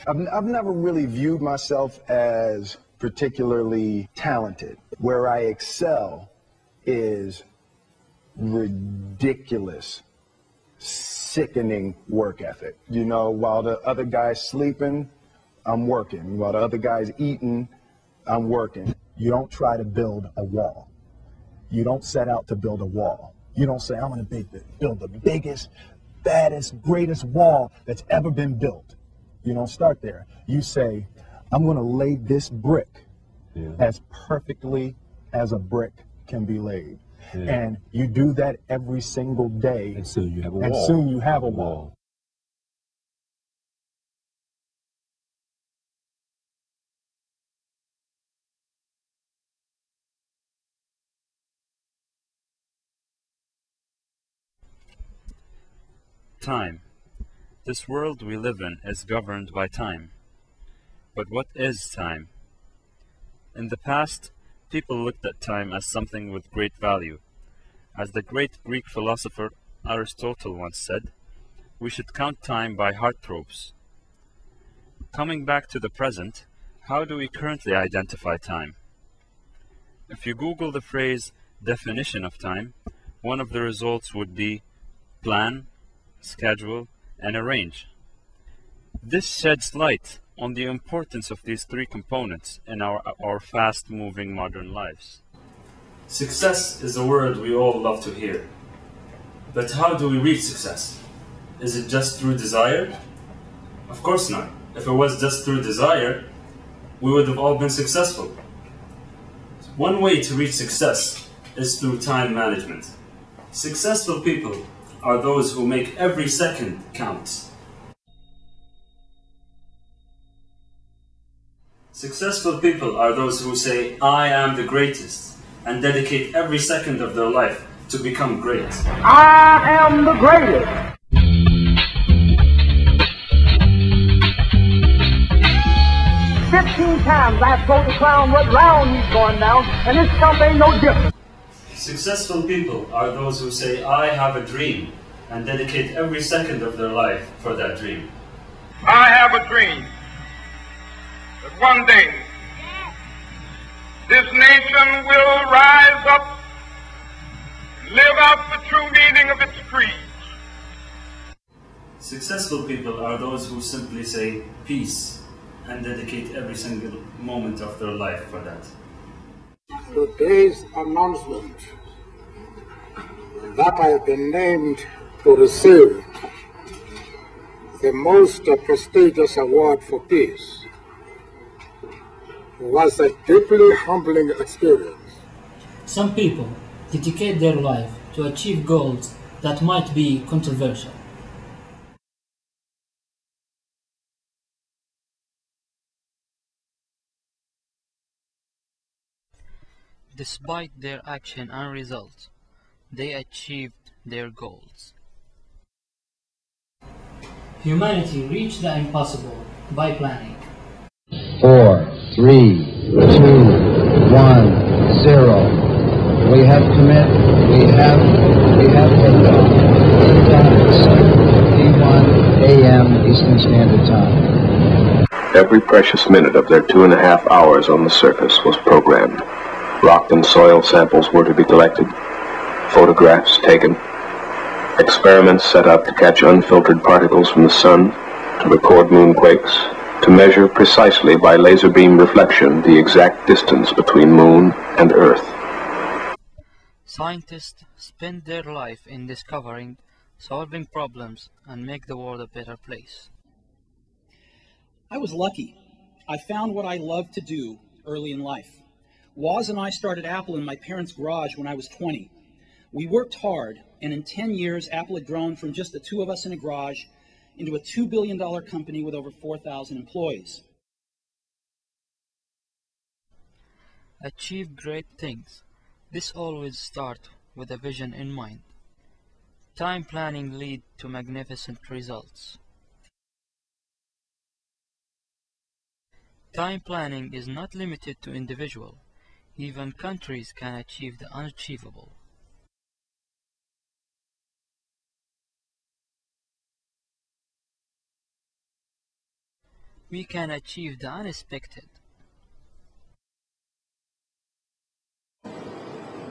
I've never really viewed myself as particularly talented. Where I excel is ridiculous, sickening work ethic. You know, while the other guy's sleeping, I'm working. While the other guy's eating, I'm working. You don't try to build a wall. You don't set out to build a wall. You don't say, I'm going to build the biggest, baddest, greatest wall that's ever been built. You don't start there. You say, I'm going to lay this brick as perfectly as a brick can be laid. And you do that every single day. And soon you have a wall. And soon you have a wall. Time. This world we live in is governed by time. But what is time? In the past, people looked at time as something with great value. As the great Greek philosopher Aristotle once said, we should count time by heartthrobs. Coming back to the present, how do we currently identify time? If you Google the phrase definition of time, one of the results would be plan, schedule, and arrange. This sheds light on the importance of these three components in our fast-moving modern lives. Success is a word we all love to hear. But how do we reach success? Is it just through desire? Of course not. If it was just through desire, we would have all been successful. One way to reach success is through time management. Successful people are those who make every second count. Successful people are those who say, I am the greatest, and dedicate every second of their life to become great. I am the greatest. 15 times I've told the clown what round he's going down, and this stuff ain't no different. Successful people are those who say, I have a dream, and dedicate every second of their life for that dream. I have a dream that one day this nation will rise up and live out the true meaning of its creed. Successful people are those who simply say peace and dedicate every single moment of their life for that. Today's announcement that I have been named to receive the most prestigious award for peace was a deeply humbling experience. Some people dedicate their life to achieve goals that might be controversial. Despite their action and results, they achieved their goals. Humanity reached the impossible by planning. 4, 3, 2, 1, 0. We have commit. We have liftoff. Liftoff at 7:51 a.m. Eastern Standard Time. Every precious minute of their 2.5 hours on the surface was programmed. Rock and soil samples were to be collected, photographs taken, experiments set up to catch unfiltered particles from the sun, to record moonquakes, to measure precisely by laser beam reflection the exact distance between moon and Earth. Scientists spend their life in discovering, solving problems, and make the world a better place. I was lucky. I found what I loved to do early in life. Woz and I started Apple in my parents' garage when I was 20. We worked hard, and in 10 years, Apple had grown from just the two of us in a garage into a $2 billion company with over 4,000 employees. Achieve great things. This always starts with a vision in mind. Time planning leads to magnificent results. Time planning is not limited to individuals. Even countries can achieve the unachievable. we can achieve the unexpected.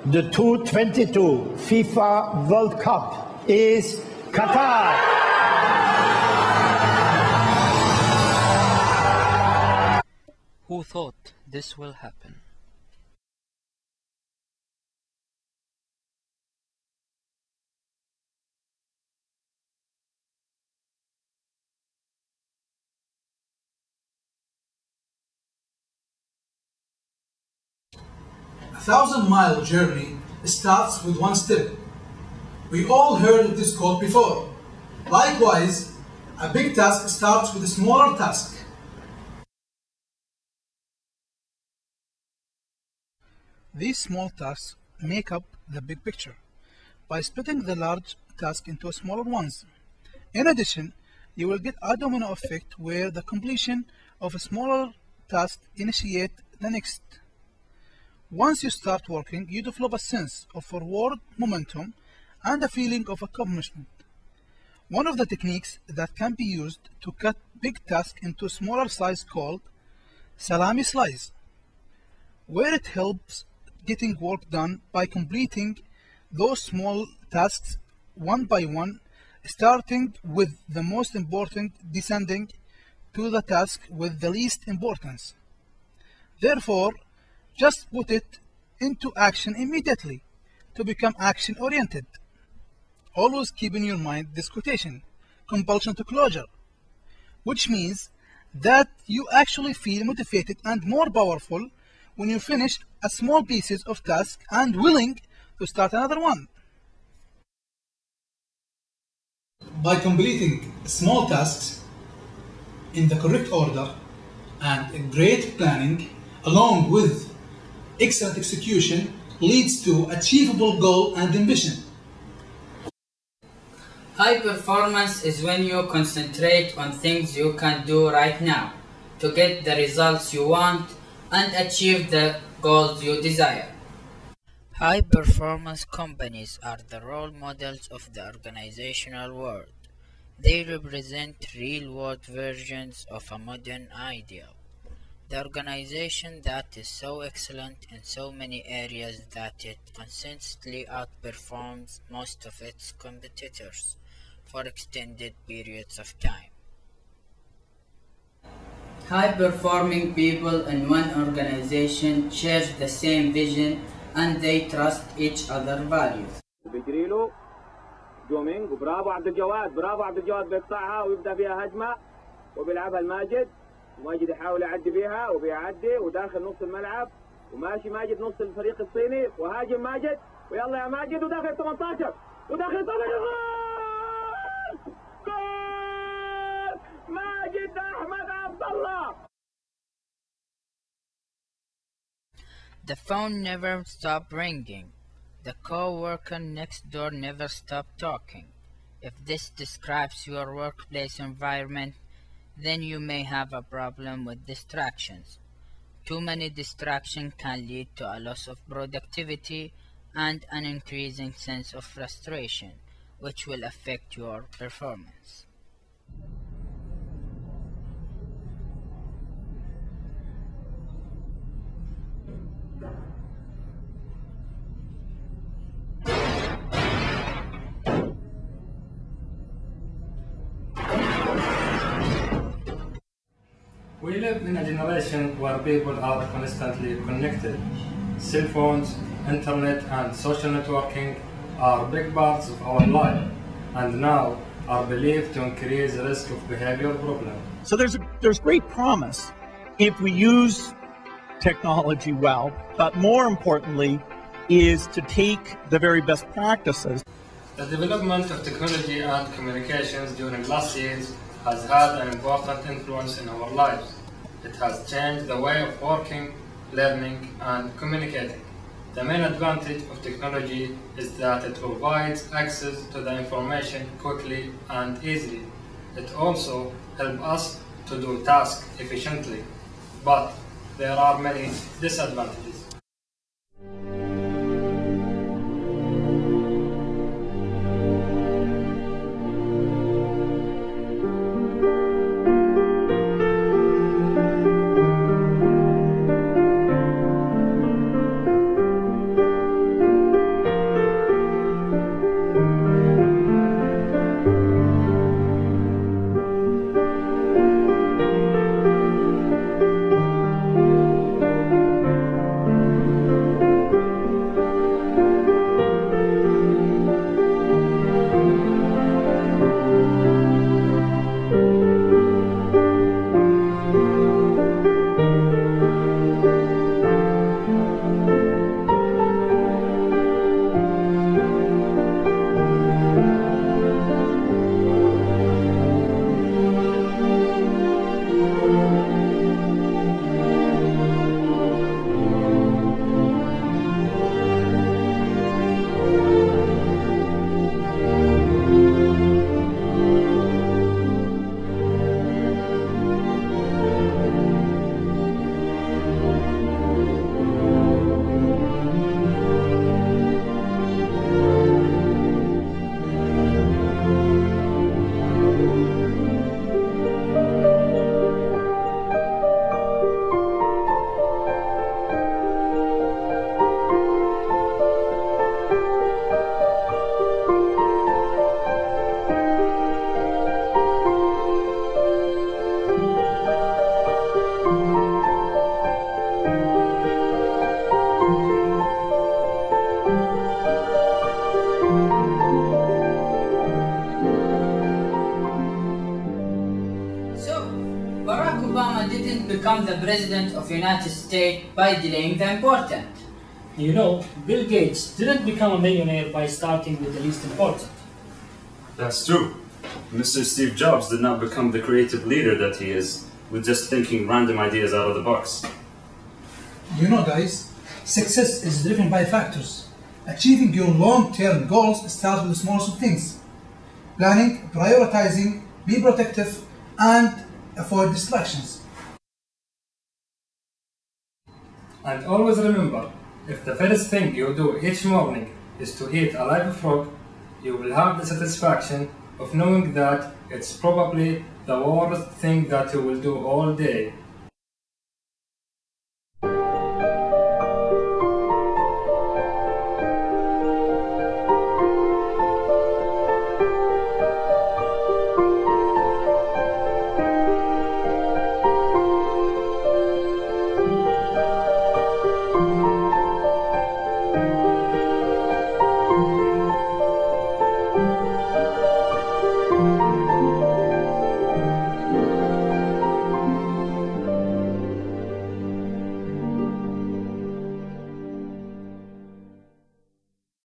The 2022 FIFA World Cup is Qatar. Who thought this will happen? A 1,000-mile journey starts with one step. We all heard of this quote before. Likewise, a big task starts with a smaller task. These small tasks make up the big picture by splitting the large task into smaller ones. In addition, you will get a domino effect where the completion of a smaller task initiates the next. Once you start working, you develop a sense of forward momentum and a feeling of accomplishment. One of the techniques that can be used to cut big tasks into smaller size called salami slice, where it helps getting work done by completing those small tasks one by one, starting with the most important, descending to the task with the least importance. Therefore, just put it into action immediately to become action-oriented. Always keep in your mind this quotation, compulsion to closure, which means that you actually feel motivated and more powerful when you finish a small pieces of task and willing to start another one. By completing small tasks in the correct order and great planning, along with excellent execution, leads to achievable goal and ambition. High performance is when you concentrate on things you can do right now to get the results you want and achieve the goals you desire. High performance companies are the role models of the organizational world. They represent real-world versions of a modern ideal. The organization that is so excellent in so many areas that it consistently outperforms most of its competitors for extended periods of time. High-performing people in one organization share the same vision and they trust each other's values. جومينج وبرافو عبد الجواد بيقطعها ويبدا فيها هجمه وبيلعبها الماجد وماجد يحاول يعدي بيها وبيعدي وداخل نص الملعب وماشي ماجد نص الفريق الصيني وهاجم ماجد ويلا يا ماجد وداخل 18 وداخل 18 جول ماجد احمد عبد الله. The phone never stopped ringing. The co-worker next door never stopped talking. If this describes your workplace environment, then you may have a problem with distractions. Too many distractions can lead to a loss of productivity and an increasing sense of frustration, which will affect your performance. We live in a generation where people are constantly connected. Cell phones, internet, and social networking are big parts of our life, and now are believed to increase the risk of behavioral problems. So there's great promise if we use technology well, but more importantly is to take the very best practices. The development of technology and communications during last years has had an important influence in our lives. It has changed the way of working, learning, and communicating. The main advantage of technology is that it provides access to the information quickly and easily. It also helps us to do tasks efficiently, but there are many disadvantages. the President of the United States by delaying the important. You know, Bill Gates didn't become a millionaire by starting with the least important. That's true. Mr. Steve Jobs did not become the creative leader that he is with just thinking random ideas out of the box. You know, guys, success is driven by factors. Achieving your long-term goals starts with the smallest of things. Planning, prioritizing, be protective, and avoid distractions. And always remember, if the first thing you do each morning is to eat a live frog, you will have the satisfaction of knowing that it's probably the worst thing that you will do all day